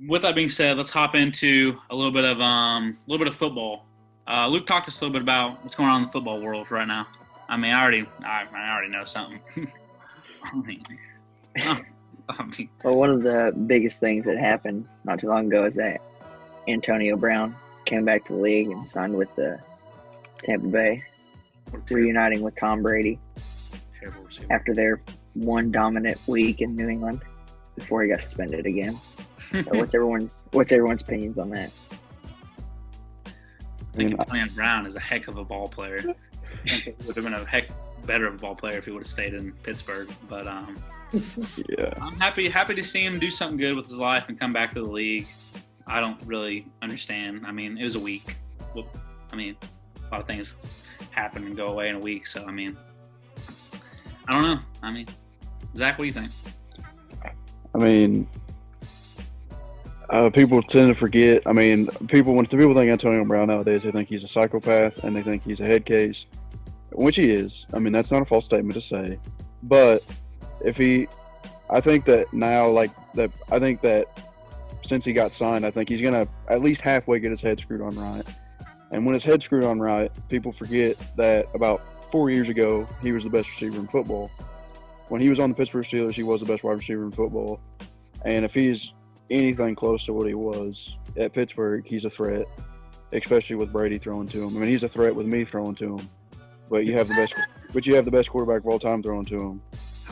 with that being said, let's hop into a little bit of football. Luke talked to us a little bit about what's going on in the football world right now. I mean, I already know something. I mean, I mean, Well, one of the biggest things that happened not too long ago is that Antonio Brown came back to the league and signed with the Tampa Bay, what a terrible, reuniting with Tom Brady terrible receiver. after their one dominant week in New England before he got suspended again. So what's everyone's opinions on that? I think Antonio Brown is a heck of a ball player. I think he would have been a heck better of a ball player if he would have stayed in Pittsburgh. But Yeah. I'm happy to see him do something good with his life and come back to the league. I don't really understand. I mean, it was a week. Well, I mean, a lot of things happen and go away in a week. So, I mean, I don't know. I mean, Zach, what do you think? I mean, people tend to forget. I mean, when people think Antonio Brown nowadays, they think he's a psychopath and they think he's a head case, which he is. I mean, that's not a false statement to say. But I think that now, I think that since he got signed, I think he's going to at least halfway get his head screwed on right. And when his head's screwed on right, people forget that about 4 years ago, he was the best receiver in football. When he was on the Pittsburgh Steelers, he was the best wide receiver in football. And if he's anything close to what he was at Pittsburgh, he's a threat, especially with Brady throwing to him. I mean, he's a threat with me throwing to him. But you have the best quarterback of all time throwing to him.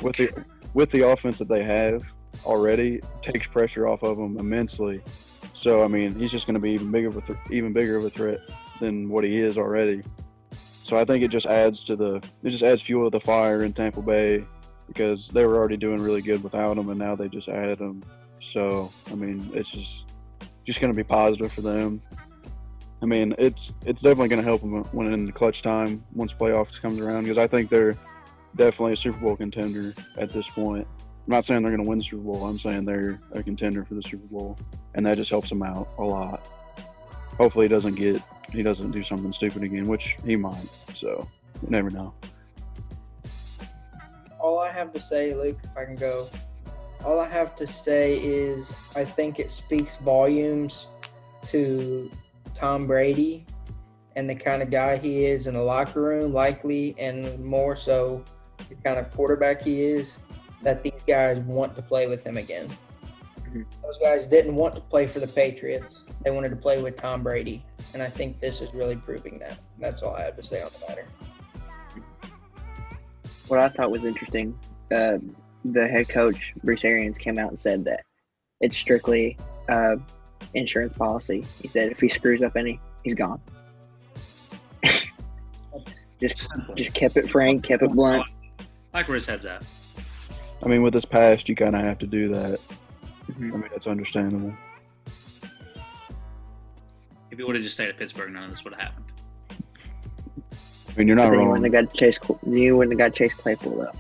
With the offense that they have already, it takes pressure off of him immensely. So I mean, he's just going to be even bigger of a threat than what he is already. So I think it just adds fuel to the fire in Tampa Bay because they were already doing really good without him, and now they just added him. So I mean, it's just going to be positive for them. I mean, it's definitely going to help them when in the clutch time once playoffs comes around because I think they're definitely a Super Bowl contender at this point. I'm not saying they're going to win the Super Bowl. I'm saying they're a contender for the Super Bowl, and that just helps them out a lot. Hopefully, he doesn't do something stupid again, which he might. So you never know. All I have to say, Luke, if I can go, all I have to say is I think it speaks volumes to Tom Brady and the kind of guy he is in the locker room, likely, and more so the kind of quarterback he is, that these guys want to play with him again. Mhm. Those guys didn't want to play for the Patriots. They wanted to play with Tom Brady, and I think this is really proving that. That's all I have to say on the matter. What I thought was interesting, the head coach Bruce Arians came out and said that it's strictly insurance policy. He said if he screws up any, he's gone. That's Just kept it frank, kept it blunt. Like where his head's at. I mean, with his past, you kind of have to do that. Mhm. I mean, that's understandable. If he would have just stayed at Pittsburgh, none of this would have happened. I mean, you're not But then you wrong. wouldn't have got Chase Claypool though.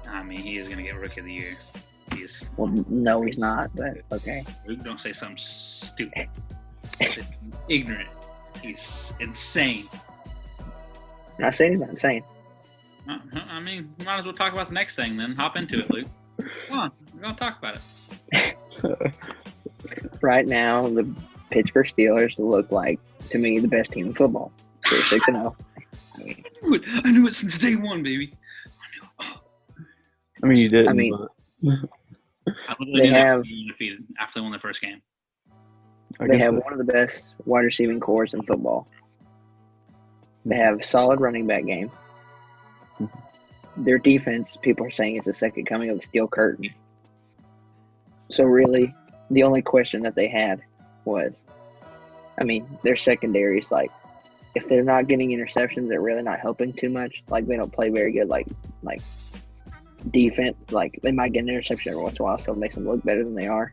I mean, he is going to get Rookie of the Year. He's Well, no, he's not. But okay. Luke, don't say something stupid. Ignorant. He's insane. I'm not saying he's not insane. I mean, we might as well talk about the next thing then. Hop into it, Luke. Come on, we're going to talk about it. Right now, the Pittsburgh Steelers look like, to me, the best team in football. They're 6-0. I mean, I knew it since day one, baby. I mean, you did. I mean, I literally They knew they have- were undefeated after they won their first game. they have one of the best wide receiving corps in football. They have a solid running back game. Their defense, people are saying, is the second coming of the steel curtain. So really, the only question that they had was, I mean, their secondary is like, if they're not getting interceptions, they're really not helping too much. Like they don't play very good, like defense. Like they might get an interception every once in a while, so it makes them look better than they are.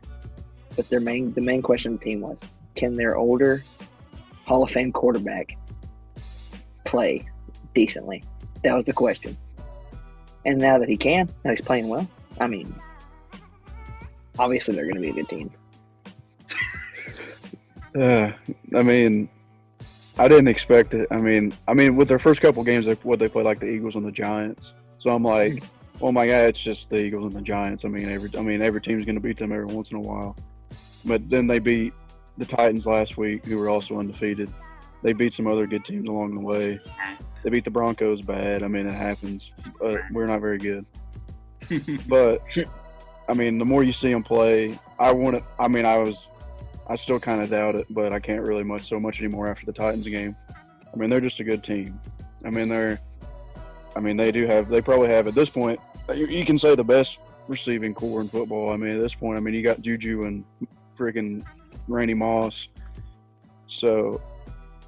But the main question of the team was, can their older Hall of Fame quarterback play decently? That was the question. And now that he can, now he's playing well. I mean, obviously they're going to be a good team. I mean, I didn't expect it. I mean, with their first couple games, they played like the Eagles and the Giants. So I'm like, oh my God, it's just the Eagles and the Giants. I mean, every team's going to beat them every once in a while. But then they beat the Titans last week, who were also undefeated. They beat some other good teams along the way. They beat the Broncos bad. I mean, it happens. We're not very good. But, I mean, the more you see them play, I still kind of doubt it, but I can't really so much anymore after the Titans game. I mean, they're just a good team. I mean, they probably have, at this point, you can say the best receiving core in football. I mean, at this point, you got Juju and freaking Randy Moss. So,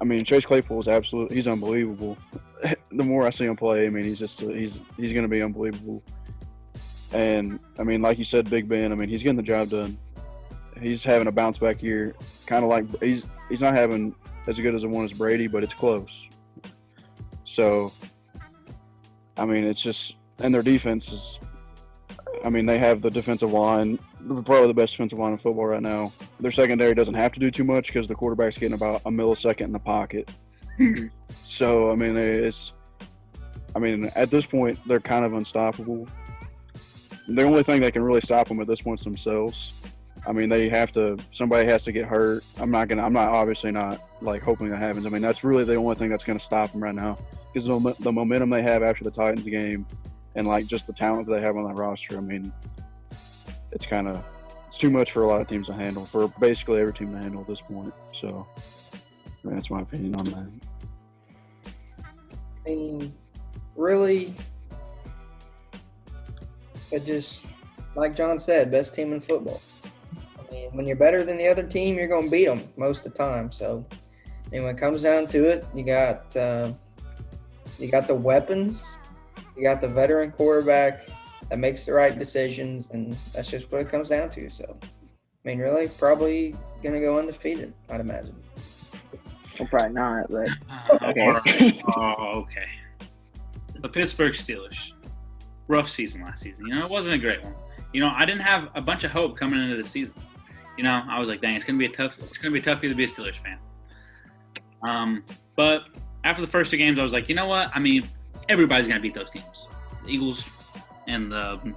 I mean, Chase Claypool is he's unbelievable. The more I see him play, I mean, he's going to be unbelievable. And, I mean, like you said, Big Ben, I mean, he's getting the job done. He's having a bounce back year, kind of like he's not having as good as the one as Brady, but it's close. So, I mean, it's just – and their defense is – I mean, they have the defensive line, probably the best defensive line in football right now. Their secondary doesn't have to do too much because the quarterback's getting about a millisecond in the pocket. So, I mean, at this point, they're kind of unstoppable. The only thing that can really stop them at this point is themselves. I mean, somebody has to get hurt. I'm obviously not like hoping that happens. I mean, that's really the only thing that's going to stop them right now because the momentum they have after the Titans game and like just the talent that they have on that roster. I mean, it's too much for a lot of teams to handle, for basically every team to handle at this point. So, I mean, that's my opinion on that. I mean, really, it just, like John said, best team in football. I mean, when you're better than the other team, you're going to beat them most of the time. So, I mean, when it comes down to it, you got the weapons, you got the veteran quarterback that makes the right decisions, and that's just what it comes down to. So, I mean, really, probably going to go undefeated, I'd imagine. Well, probably not, but okay. Okay. The Pittsburgh Steelers. Rough season last season. You know, it wasn't a great one. You know, I didn't have a bunch of hope coming into the season. You know, I was like, dang, it's gonna be tough for you to be a Steelers fan. But after the first two games, I was like, you know what? I mean, everybody's gonna beat those teams. The Eagles and the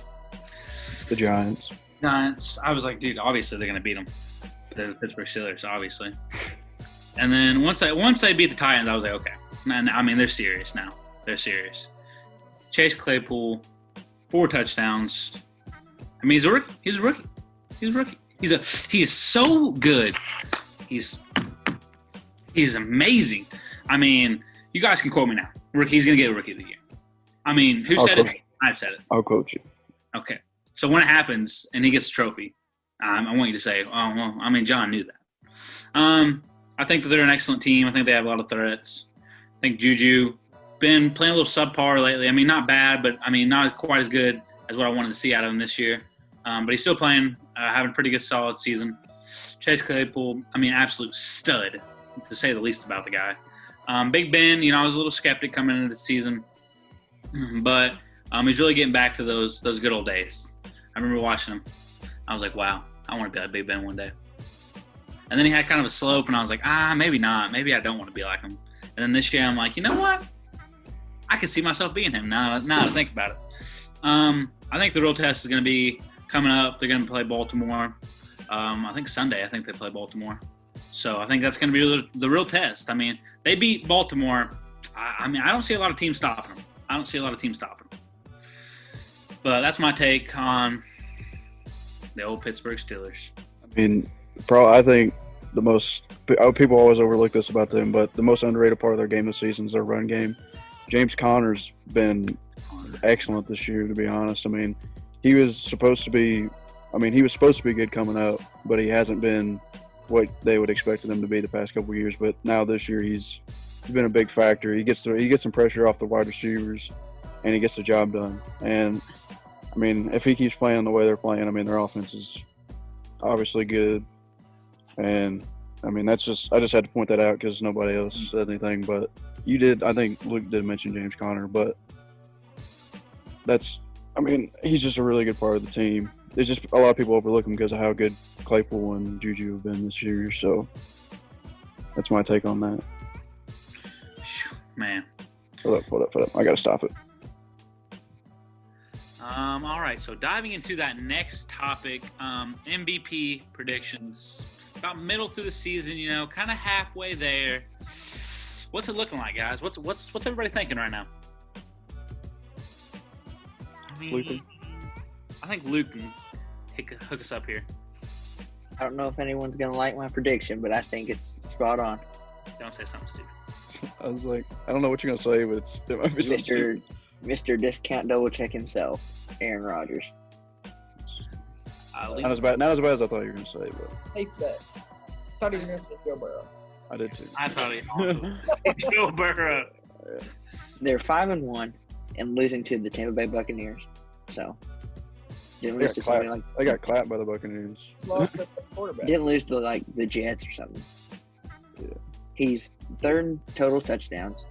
Giants. I was like, dude, obviously they're gonna beat them. The Pittsburgh Steelers, obviously. And then once they beat the Titans, I was like, okay. Man, I mean, they're serious now. They're serious. Chase Claypool, 4 touchdowns. I mean, he's a rookie. He is so good. He's amazing. I mean, you guys can quote me now. He's going to get a Rookie of the Year. I mean, who said it? I said it. I'll quote you. Okay. So when it happens and he gets a trophy, I want you to say, oh, well, I mean, John knew that. I think that they're an excellent team. I think they have a lot of threats. I think Juju been playing a little subpar lately. I mean, not bad, but, I mean, not quite as good as what I wanted to see out of him this year. But he's still playing, having a pretty good, solid season. Chase Claypool, I mean, absolute stud, to say the least about the guy. Big Ben, you know, I was a little skeptic coming into the season. But he's really getting back to those good old days. I remember watching him. I was like, wow, I want to be like Big Ben one day. And then he had kind of a slope, and I was like, maybe not. Maybe I don't want to be like him. And then this year I'm like, you know what? I can see myself being him now I think about it. I think the real test is going to be coming up. They're going to play Baltimore. I think Sunday, they play Baltimore. So I think that's going to be the real test. I mean, they beat Baltimore. I don't see a lot of teams stopping them. But that's my take on the old Pittsburgh Steelers. I mean, I think people always overlook this about them, but the most underrated part of their game this season is their run game. James Conner's been excellent this year, to be honest. I mean, he was supposed to be good coming up, but he hasn't been what they would expect him to be the past couple of years. But now this year, he's been a big factor. He gets some pressure off the wide receivers, and he gets the job done. And I mean, if he keeps playing the way they're playing, I mean, their offense is obviously good. And I mean, I just had to point that out because nobody else said anything. But you did. I think Luke did mention James Conner, but he's just a really good part of the team. It's just a lot of people overlook him because of how good Claypool and Juju have been this year. So that's my take on that. Man. Hold up. I got to stop it. All right, so diving into that next topic, MVP predictions. About middle through the season, kind of halfway there. What's it looking like, guys? What's everybody thinking right now? I think Luke can hook us up here. I don't know if anyone's going to like my prediction, but I think it's spot on. Don't say something stupid. I was like, I don't know what you're going to say, but it might be Mr. Discount Double Check himself, Aaron Rodgers. Not as bad as I thought you were going to say, but. Safe bet. I thought he was going to say Joe Burrow. I did too. I thought he also Joe Burrow. They're 5-1 and losing to the Tampa Bay Buccaneers. So didn't lose to somebody like they got clapped by the Buccaneers. Lost the quarterback. Didn't lose to like the Jets or something. Yeah. He's third in total touchdowns,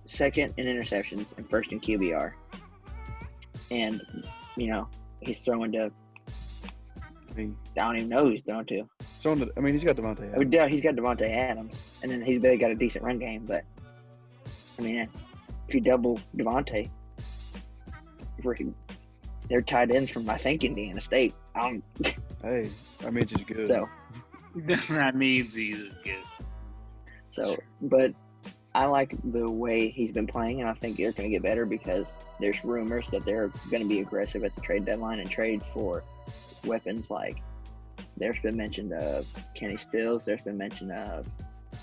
second in interceptions, and first in QBR. And he's throwing to. I don't even know who he's throwing to. He's got Devontae Adams. He's got Devontae Adams, and then they got a decent run game. But if you double Devontae, they're tight ends from I think Indiana State. Hey, that means he's good. So that means he's good. So, but I like the way he's been playing, and I think they're going to get better because there's rumors that they're going to be aggressive at the trade deadline and trade for weapons. Like there's been mention of Kenny Stills, there's been mention of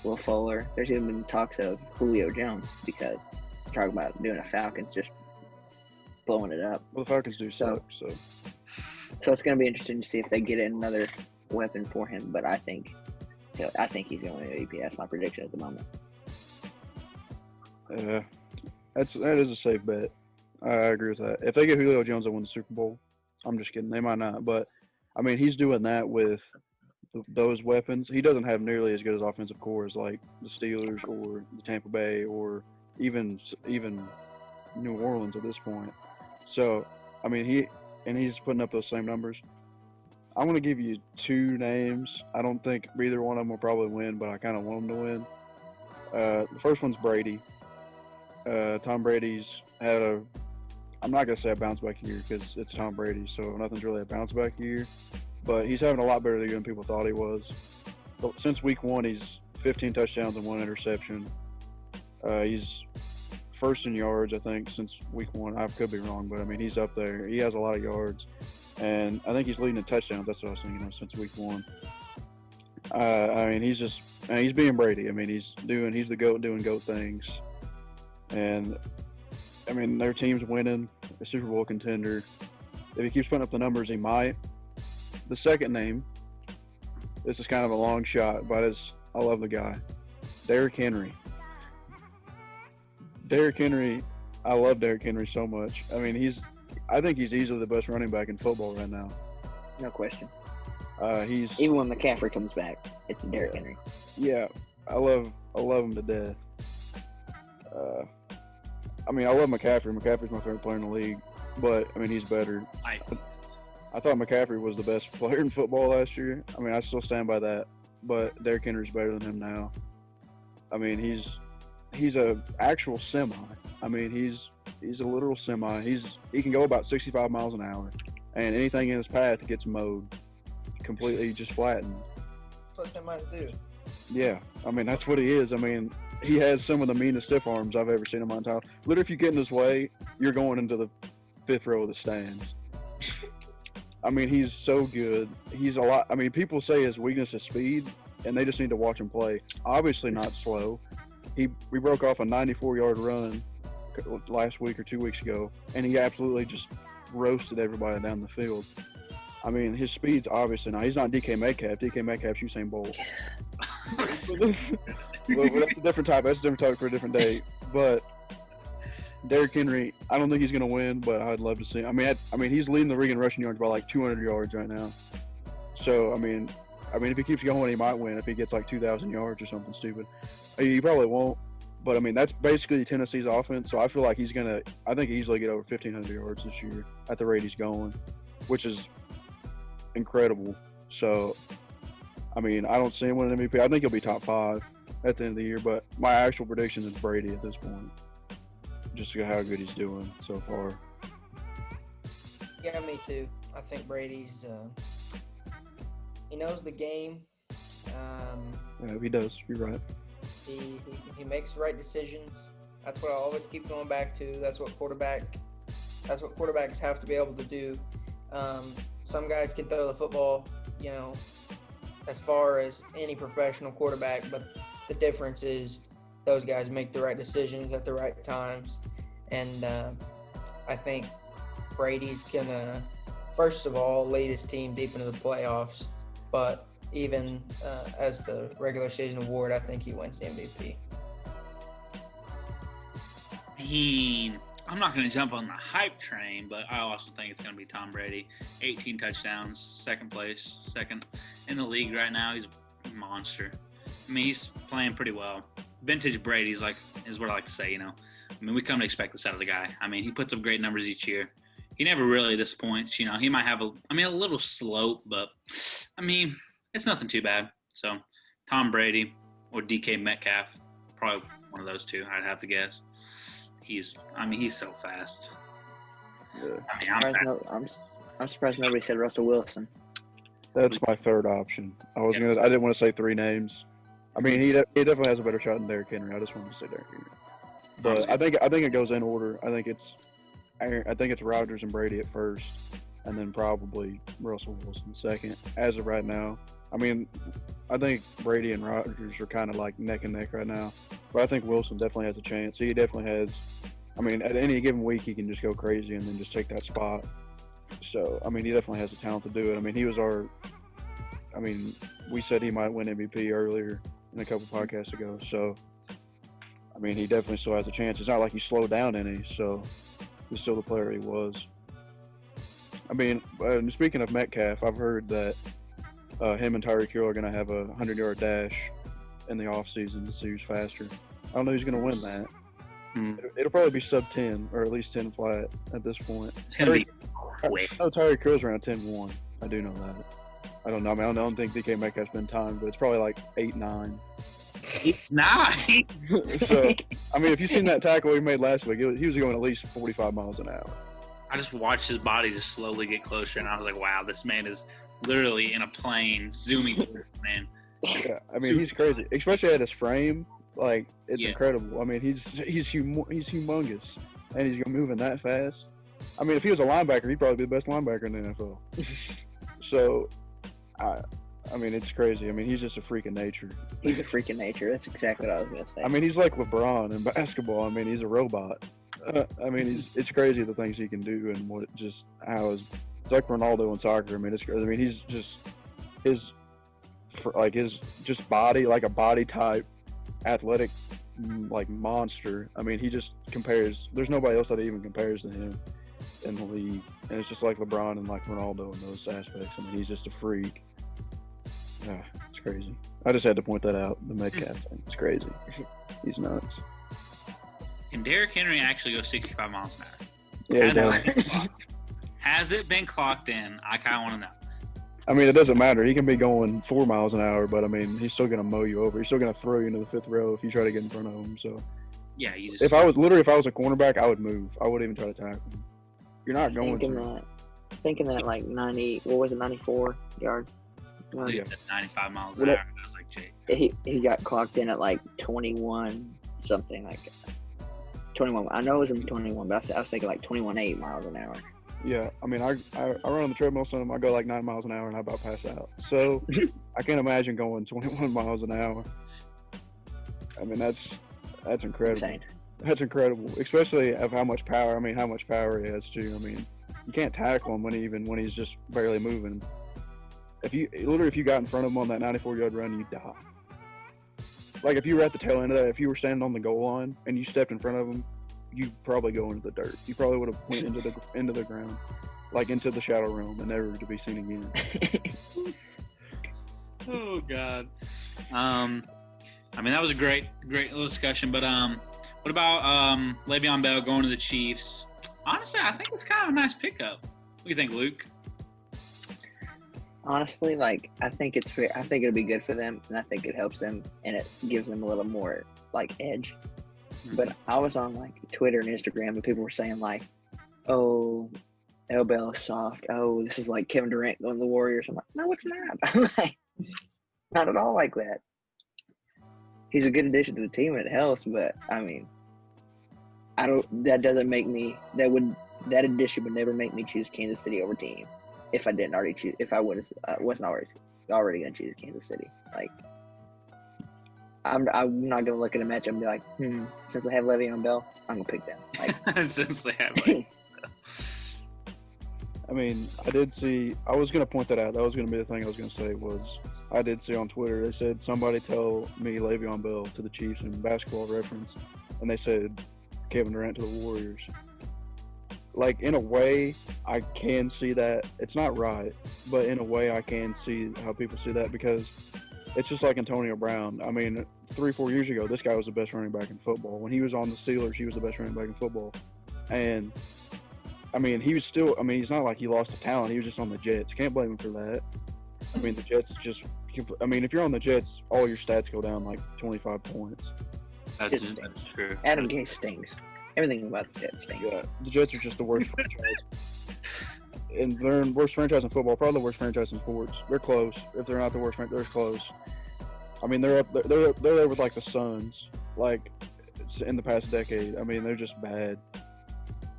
Will Fuller, there's even been talks of Julio Jones because they're talking about doing a Falcons just blowing it up. Well, the Falcons do suck, so it's going to be interesting to see if they get another weapon for him. But I think he's going to win MVP. That's my prediction at the moment. Yeah, that is a safe bet. I agree with that. If they get Julio Jones, they'll win the Super Bowl. I'm just kidding. They might not, but he's doing that with those weapons. He doesn't have nearly as good as offensive core as like the Steelers or the Tampa Bay or even New Orleans at this point. So, he's putting up those same numbers. I'm going to give you two names. I don't think either one of them will probably win, but I kind of want them to win. The first one's Brady. Tom Brady's had I'm not going to say a bounce back year because it's Tom Brady, so nothing's really a bounce back year. But he's having a lot better than people thought he was. But since week one, he's 15 touchdowns and 1 interception. He's first in yards, I think, since week one. I could be wrong, but he's up there. He has a lot of yards. And I think he's leading in touchdowns. That's what I was thinking since week one. He's being Brady. He's the GOAT doing GOAT things. And, their team's winning, a Super Bowl contender. If he keeps putting up the numbers, he might. The second name, this is kind of a long shot, but I love the guy. Derrick Henry. I love Derrick Henry so much. I think he's easily the best running back in football right now. No question. He's even when McCaffrey comes back, it's Derrick Henry. Yeah, I love him to death. I love McCaffrey. McCaffrey's my favorite player in the league, but he's better. I thought McCaffrey was the best player in football last year. I still stand by that, but Derrick Henry's better than him now. He's a actual semi. He's a literal semi. He can go about 65 miles an hour, and anything in his path gets mowed, completely just flattened. That's what semis do. Yeah, that's what he is. He has some of the meanest stiff arms I've ever seen in my entire life. Literally, if you get in his way, you're going into the 5th row of the stands. He's so good. He's a lot. People say his weakness is speed, and they just need to watch him play. Obviously not slow. We broke off a 94-yard run last week or 2 weeks ago, and he absolutely just roasted everybody down the field. His speed's obviously not. He's not DK Metcalf. DK Metcalf's Usain Bolt. Well, that's a different topic. That's a different topic for a different day. But Derrick Henry, I don't think he's going to win, but I'd love to see. He's leading the league in rushing yards by like 200 yards right now. So, if he keeps going, he might win if he gets like 2,000 yards or something stupid. He probably won't. But, that's basically Tennessee's offense. So, I feel like he's going to – I think he easily get over 1,500 yards this year at the rate he's going, which is incredible. So, I don't see him winning MVP. I think he'll be top 5 at the end of the year. But my actual prediction is Brady at this point, just how good he's doing so far. Yeah, me too. I think Brady's he knows the game. Yeah, he does. You're right. He makes the right decisions. That's what I always keep going back to. That's what quarterbacks have to be able to do. Some guys can throw the football, as far as any professional quarterback, but the difference is those guys make the right decisions at the right times. And I think Brady's gonna, first of all, lead his team deep into the playoffs, but even as the regular season award, I think he wins the MVP. I'm not going to jump on the hype train, but I also think it's going to be Tom Brady. 18 touchdowns, second in the league right now. He's a monster. I mean, he's playing pretty well. Vintage Brady's is what I like to say, I mean, we come to expect this out of the guy. I mean, he puts up great numbers each year. He never really disappoints. He might have a little slope, but, I mean, it's nothing too bad. So, Tom Brady or DK Metcalf, probably one of those two, I'd have to guess. He's so fast. Yeah. I'm surprised nobody said Russell Wilson. That's my third option. I didn't want to say three names. I mean, he definitely has a better shot than Derrick Henry. I just wanted to say Derrick Henry. But I think it goes in order. I think it's Rodgers and Brady at first, and then probably Russell Wilson second. As of right now, I mean, I think Brady and Rodgers are kind of like neck and neck right now. But I think Wilson definitely has a chance. He definitely has. I mean, at any given week, he can just go crazy and then just take that spot. So, I mean, he definitely has the talent to do it. I mean, we said he might win MVP earlier in a couple podcasts ago. So, I mean, he definitely still has a chance. It's not like he slowed down any, so he's still the player he was. I mean, speaking of Metcalf, I've heard that him and Tyreek Hill are going to have a 100-yard dash in the offseason to see who's faster. I don't know who's going to win that. It'll probably be sub-10 or at least 10 flat at this point. It's going to be quick. I know Tyreek Hill's around 10-1. I do know that. I don't know. I mean, I don't think DK Metcalf's been timed, but it's probably like 8-9. 8-9? So, I mean, if you've seen that tackle he made last week, he was going at least 45 miles an hour. I just watched his body just slowly get closer, and I was like, wow, this man is literally in a plane zooming towards this man. Yeah, I mean, he's crazy, especially at his frame. Like, it's incredible. I mean, he's humongous, and he's moving that fast. I mean, if he was a linebacker, he'd probably be the best linebacker in the NFL. So, I mean, it's crazy. I mean, he's just a freak of nature. He's a freak of nature. That's exactly what I was going to say. I mean, he's like LeBron in basketball. I mean, he's a robot. I mean, it's crazy the things he can do and it's like Ronaldo in soccer. I mean, he's just his body, like a body type, athletic, like monster. I mean, he just compares. There's nobody else that even compares to him in the league, and it's just like LeBron and like Ronaldo in those aspects. I mean, he's just a freak. Yeah, it's crazy. I just had to point that out. The Metcalf thing. It's crazy. He's nuts. Can Derrick Henry actually go 65 miles an hour? Yeah, he does. Has it been clocked in? I kind of want to know. I mean, it doesn't matter. He can be going 4 miles an hour, but I mean, he's still going to mow you over. He's still going to throw you into the fifth row if you try to get in front of him. So, yeah, if I was a cornerback, I would move. I wouldn't even try to tackle him. You're not going to. Thinking that like 94 yards. 95 miles an hour. I was like, Jake. He got clocked in at like 21 something, like 21. I know it was in 21, but I was thinking like 21.8 miles an hour. Yeah, I mean, I run on the treadmill some. I go like 9 miles an hour and I about pass out. So I can't imagine going 21 miles an hour. I mean, that's incredible. Insane. That's incredible, especially of how much power. I mean, how much power he has too. I mean, you can't tackle him when he's just barely moving. If you got in front of him on that 94-yard run, you'd die. Like if you were at the tail end of that, if you were standing on the goal line and you stepped in front of him, you'd probably go into the dirt. You probably would have went into the ground, like into the shadow realm, and never to be seen again. Oh God. I mean, that was a great little discussion. But what about Le'Veon Bell going to the Chiefs? Honestly, I think it's kind of a nice pickup. What do you think, Luke? Honestly, like I think it's fair. I think it'll be good for them, and I think it helps them, and it gives them a little more like edge. But I was on like Twitter and Instagram, and people were saying like, "Oh, L. Bell is soft. Oh, this is like Kevin Durant going to the Warriors. I'm like, no, it's not. I'm like, not at all like that. He's a good addition to the team and it helps, but I mean, that addition would never make me choose Kansas City over team if I didn't already choose, if I wasn't already going to choose Kansas City. Like, I'm not going to look at a matchup and be like, since they have Le'Veon Bell, I'm going to pick them. Like, since they have Le'Veon Bell. I mean, I was going to point that out. That was going to be the thing I was going to say was I did see on Twitter, they said, somebody tell me Le'Veon Bell to the Chiefs in Basketball Reference, and they said Kevin Durant to the Warriors. Like, in a way, I can see that. It's not right, but in a way, I can see how people see that because it's just like Antonio Brown. I mean, 3-4 years ago, this guy was the best running back in football. When he was on the Steelers, he was the best running back in football. And I mean, he was still – I mean, it's not like he lost the talent. He was just on the Jets. You can't blame him for that. I mean, the Jets just – I mean, if you're on the Jets, all your stats go down like 25 points. That's true. Adam Gase stinks. Everything about the Jets stinks. Yeah, the Jets are just the worst franchise. And they're the worst franchise in football, probably the worst franchise in sports. They're close. If they're not the worst, they're close. I mean, they're there with like the Suns, like in the past decade. I mean, they're just bad.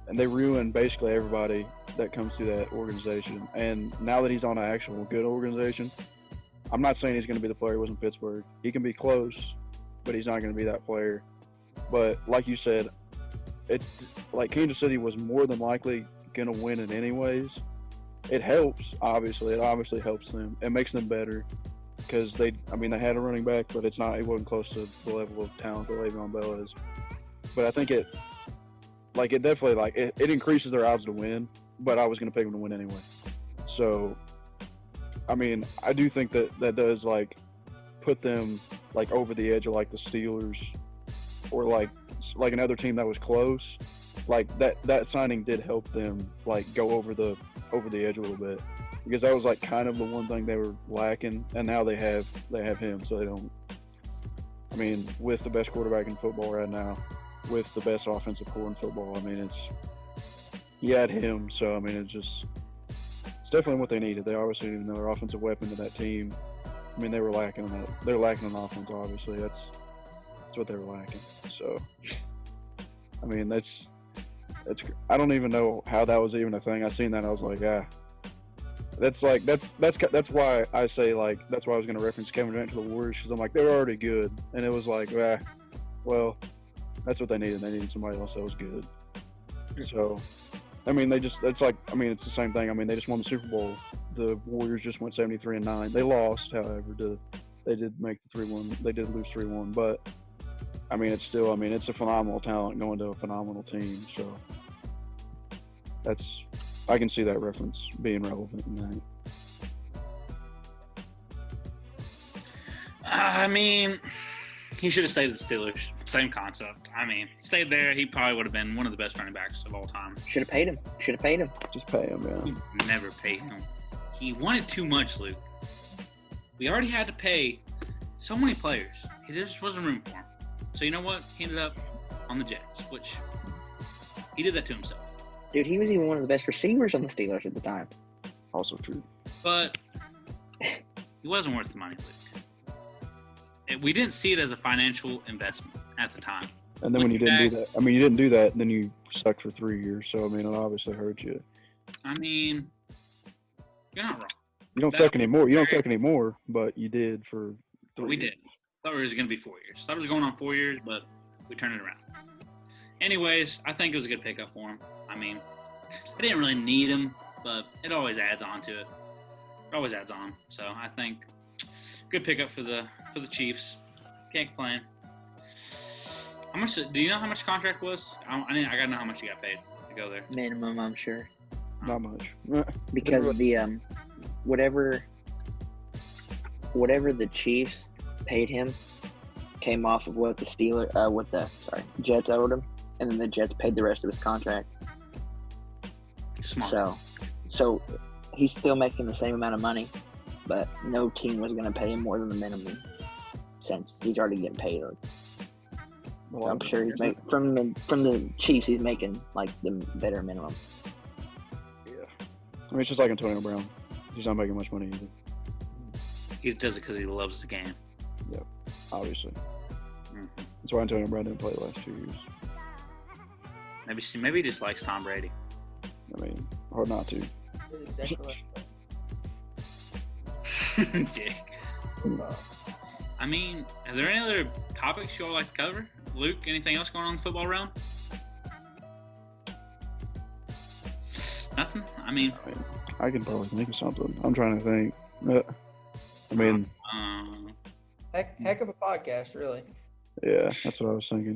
And they ruin basically everybody that comes to that organization. And now that he's on an actual good organization, I'm not saying he's going to be the player he was in Pittsburgh. He can be close, but he's not going to be that player. But like you said, it's like Kansas City was more than likely going to win it anyways. It helps, obviously. It obviously helps them. It makes them better because they had a running back, but it wasn't close to the level of talent that Le'Veon Bell is. But I think it definitely it increases their odds to win, but I was going to pick them to win anyway. So, I mean, I do think that does like put them like over the edge of like the Steelers or like another team that was close. Like that signing did help them like go over the edge a little bit because that was like kind of the one thing they were lacking, and now they have him, so they don't. I mean, with the best quarterback in football right now, with the best offensive core in football, I mean, he had him, so I mean, it's definitely what they needed. They obviously needed another offensive weapon to that team. I mean, they were lacking that. They're lacking an offense, obviously. That's what they were lacking. So, I mean, that's. I don't even know how that was even a thing. I seen that, and I was like, that's why I say like that's why I was going to reference Kevin Durant to the Warriors because I'm like they were already good, and it was like, well, that's what they needed. They needed somebody else that was good. So, I mean, it's the same thing. I mean, they just won the Super Bowl. The Warriors just went 73-9. They lost, however, they did make the 3-1. They did lose 3-1, but. I mean, it's a phenomenal talent going to a phenomenal team. So I can see that reference being relevant in that. I mean, he should have stayed at the Steelers. Same concept. I mean, stayed there, he probably would have been one of the best running backs of all time. Should have paid him. Just pay him, yeah. We never paid him. He wanted too much, Luke. We already had to pay so many players. There just wasn't room for him. So you know what? He ended up on the Jets, which he did that to himself. Dude, he was even one of the best receivers on the Steelers at the time. Also true. But he wasn't worth the money, Luke. We didn't see it as a financial investment at the time. And then when you didn't do that, then you sucked for 3 years. So, I mean, it obviously hurt you. I mean, you're not wrong. You don't suck anymore, but you did for 3 years. We did. Thought it was going to be 4 years. Thought it was going on 4 years, but we turned it around. Anyways, I think it was a good pickup for him. I mean, I didn't really need him, but it always adds on to it. It always adds on. So I think good pickup for the Chiefs. Can't complain. How much? Do you know how much the contract was? I gotta know how much he got paid to go there. Minimum, I'm sure. Not much. Because of the whatever the Chiefs paid him came off of what the Jets owed him, and then the Jets paid the rest of his contract. Smart. So he's still making the same amount of money, but no team was going to pay him more than the minimum since he's already getting paid. Well, I'm sure he's from the Chiefs. He's making like the better minimum. Yeah, mean, it's just like Antonio Brown. He's not making much money either. He does it because he loves the game. Yep, obviously. Mhm. That's why Antonio Brown didn't play the last 2 years. Maybe he just likes Tom Brady. I mean, hard not to. That's exactly like Yeah. that. I mean, are there any other topics you all like to cover? Luke, anything else going on in the football realm? Nothing? I mean, I can probably think of something. I'm trying to think. I mean, um, Heck of a podcast, really. yeah, that's what I was thinking.